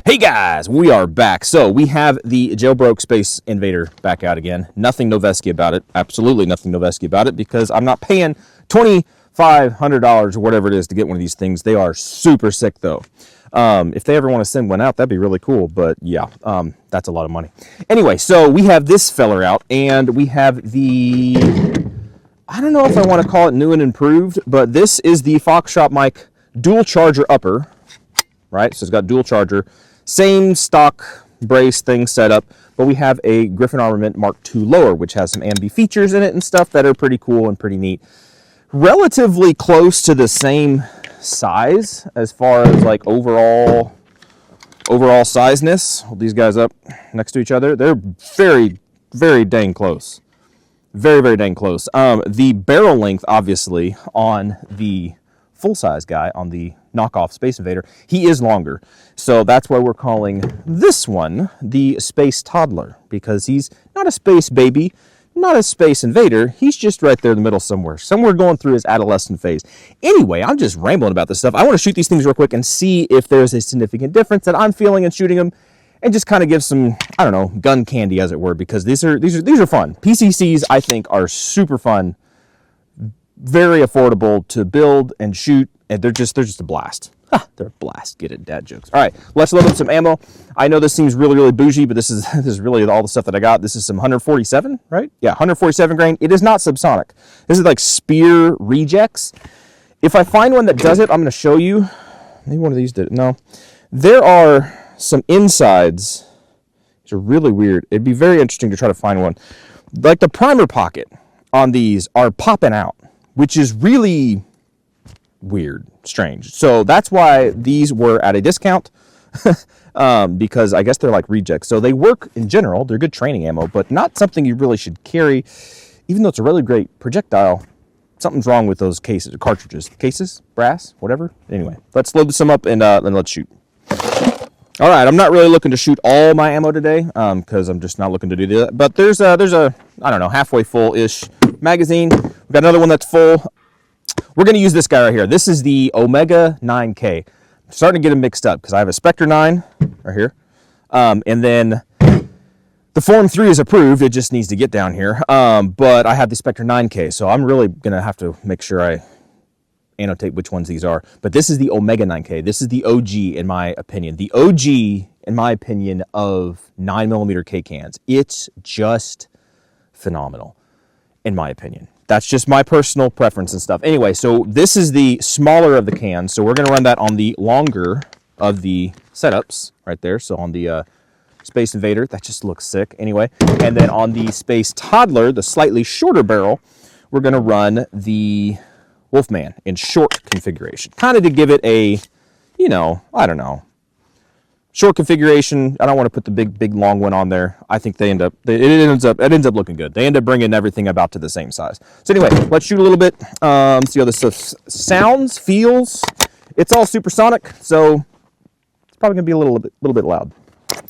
Hey guys, we are back. So we have the Jailbroke Space Invader back out again. Nothing Noveski about it. Absolutely nothing Noveski about it because I'm not paying $2,500 or whatever it is to get one of these things. They are super sick though. If they ever want to send one out, that'd be really cool. But yeah, that's a lot of money. Anyway, so we have this feller out and we have the, I don't know if I want to call it new and improved, but this is the Fox Shop mic dual charger upper, right? So it's got dual charger. Same stock brace thing set up, but we have a Griffin Armament Mark II lower, which has some ambi features in it and stuff that are pretty cool and pretty neat. Relatively close to the same size as far as like overall sizeness. Hold these guys up next to each other. They're very, very dang close. Very, very dang close. The barrel length, obviously, on the full-size guy, on the knockoff Space Invader, he is longer. So that's why we're calling this one the Space Toddler, because he's not a space baby, not a Space Invader. He's just right there in the middle somewhere going through his adolescent phase. Anyway, I'm just rambling about this stuff. I want to shoot these things real quick and see if there's a significant difference that I'm feeling in shooting them, and just kind of give some, I don't know, gun candy, as it were, because these are fun. PCCs, I think, are super fun, very affordable to build and shoot, and they're just a blast. They're a blast. Get it, dad jokes. All right, let's load up some ammo. I know this seems really, really bougie, but this is really all the stuff that I got. This is some 147, right? Yeah, 147 grain. It is not subsonic. This is like Spear rejects. If I find one that does it, I'm going to show you. Maybe one of these did it. No. There are some insides. These are really weird. It'd be very interesting to try to find one. Like the primer pocket on these are popping out, which is really weird, strange. So that's why these were at a discount, because I guess they're like rejects. So they work in general. They're good training ammo, but not something you really should carry, even though it's a really great projectile. Something's wrong with those cases, cartridges, cases, brass, whatever. Anyway, let's load some up and let's shoot. All right, I'm not really looking to shoot all my ammo today, because I'm just not looking to do that. But there's a I don't know, halfway full-ish magazine. We've got another one that's full. We're going to use this guy right here. This is the Omega 9K. I'm starting to get them mixed up because I have a Spectre 9 right here. And then the Form 3 is approved. It just needs to get down here. But I have the Spectre 9K, so I'm really going to have to make sure I annotate which ones these are. But this is the Omega 9K. This is the OG, in my opinion. The OG, in my opinion, of 9mm K cans. It's just phenomenal, in my opinion. That's just my personal preference and stuff. Anyway, so this is the smaller of the cans. So we're going to run that on the longer of the setups right there. So on the Space Invader, that just looks sick. Anyway, and then on the Space Toddler, the slightly shorter barrel, we're going to run the Wolfman in short configuration. Kind of to give it a, I don't know, short configuration. I don't want to put the big long one on there. I think it ends up looking good. They end up bringing everything about to the same size. So anyway, let's shoot a little bit. See how this stuff sounds, feels. It's all supersonic, so it's probably gonna be a little bit loud.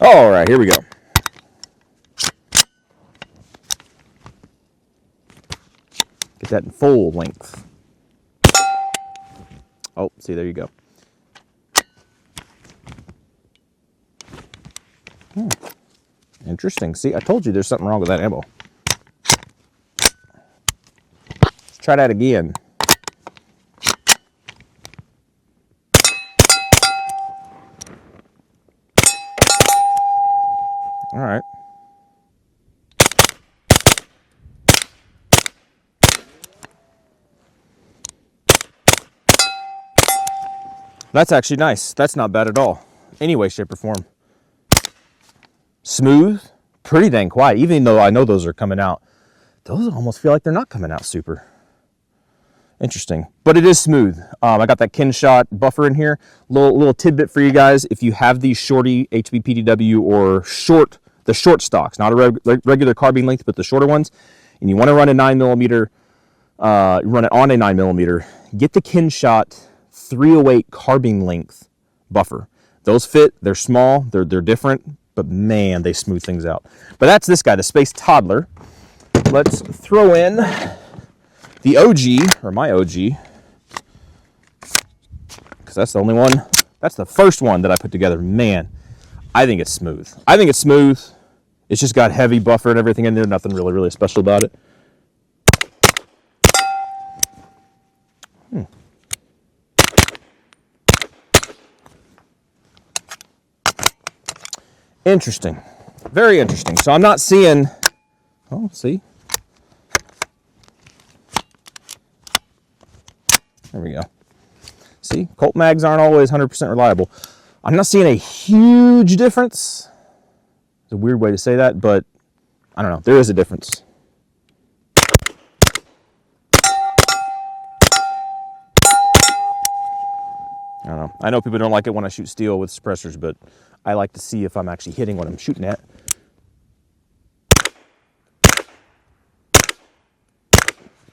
All right, here we go. Get that in full length. Oh, see, there you go. Interesting. See, I told you there's something wrong with that ammo. Let's try that again. All right. That's actually nice. That's not bad at all. Any way, shape, or form. Smooth, pretty dang quiet, even though I know those are coming out. Those almost feel like they're not coming out super. Interesting, but it is smooth. I got that KynShot buffer in here. Little tidbit for you guys. If you have these shorty HB PDW or the short stocks, not a regular carbine length, but the shorter ones, and you want to run a 9mm, run it on a 9mm, get the KynShot 308 carbine length buffer. Those fit, they're small, they're different, but man, they smooth things out. But that's this guy, the Space Toddler. Let's throw in the OG, or my OG, because that's the only one. That's the first one that I put together. Man, I think it's smooth. I think it's smooth. It's just got heavy buffer and everything in there. Nothing really special about it. Interesting. Very interesting. So I'm not seeing... Oh, see? There we go. See? Colt mags aren't always 100% reliable. I'm not seeing a huge difference. It's a weird way to say that, but I don't know. There is a difference. I don't know. I know people don't like it when I shoot steel with suppressors, but I like to see if I'm actually hitting what I'm shooting at.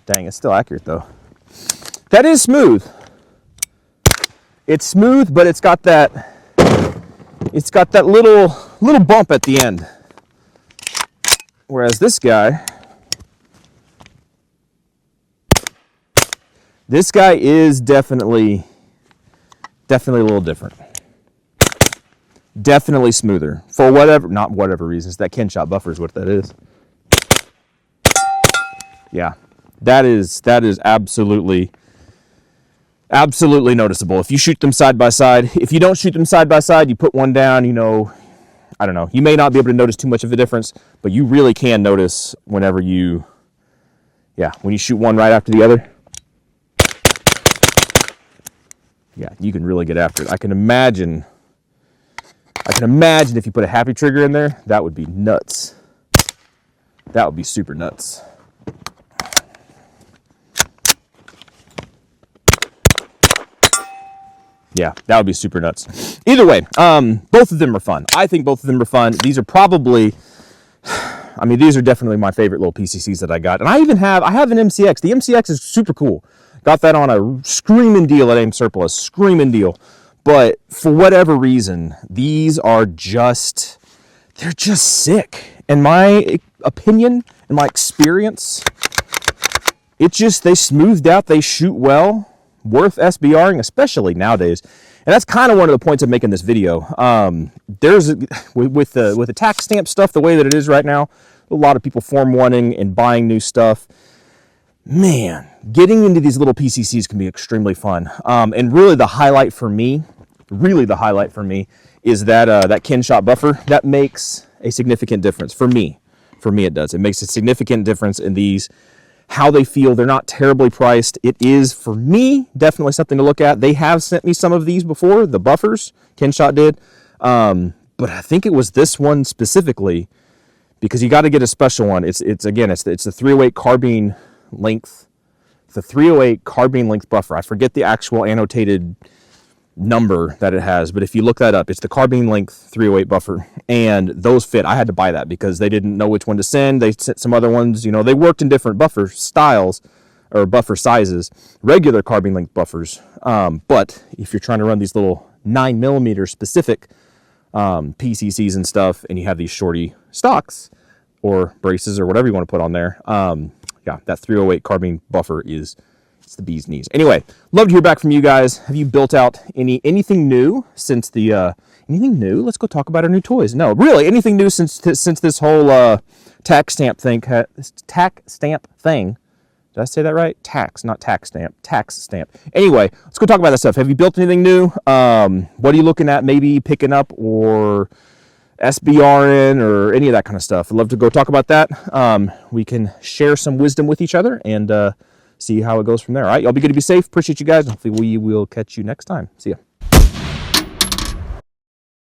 Dang, it's still accurate though. That is smooth. It's smooth, but it's got that little bump at the end. Whereas this guy is definitely a little different. Definitely smoother. For not whatever reasons. That KynShot buffer is what that is. Yeah. That is absolutely noticeable. If you shoot them side by side, if you don't shoot them side by side, you put one down, you know, I don't know. You may not be able to notice too much of a difference, but you really can notice whenever when you shoot one right after the other. Yeah, you can really get after it. I can imagine if you put a happy trigger in there, that would be nuts. That would be super nuts. Yeah, that would be super nuts. Either way, both of them are fun. I think both of them are fun. These are probably, I mean, these are definitely my favorite little PCCs that I got. And I have an MCX. The MCX is super cool. Got that on a screaming deal at Aim Surplus, screaming deal. But for whatever reason, these are they're just sick. In my opinion, in my experience, they smoothed out, they shoot well. Worth SBRing, especially nowadays. And that's kind of one of the points of making this video. With the tax stamp stuff the way that it is right now, a lot of people form wanting and buying new stuff. Man, getting into these little PCCs can be extremely fun. And really the highlight for me is that KynShot buffer. That makes a significant difference for me. For me, it does. It makes a significant difference in these. How they feel. They're not terribly priced. It is, for me, definitely something to look at. They have sent me some of these before, the buffers. KynShot did. But I think it was this one specifically because you got to get a special one. It's the 308 carbine length. The 308 carbine length buffer. I forget the actual annotated number that it has, but if you look that up, it's the carbine length 308 buffer, and those fit. I had to buy that because they didn't know which one to send. They sent some other ones. You know, they worked in different buffer styles or buffer sizes, regular carbine length buffers. But if you're trying to run these little 9mm specific PCCs and stuff, and you have these shorty stocks or braces or whatever you want to put on there, yeah, that 308 carbine buffer it's the bee's knees. Anyway, love to hear back from you guys. Have you built out anything new since anything new? Let's go talk about our new toys. No, really, anything new since this whole tax stamp thing? Did I say that right? Tax, not tax stamp. Tax stamp. Anyway, let's go talk about that stuff. Have you built anything new? What are you looking at maybe picking up or SBRing or any of that kind of stuff? I'd love to go talk about that. We can share some wisdom with each other and see how it goes from there. All right, y'all be good to be safe. Appreciate you guys. Hopefully we will catch you next time. See ya.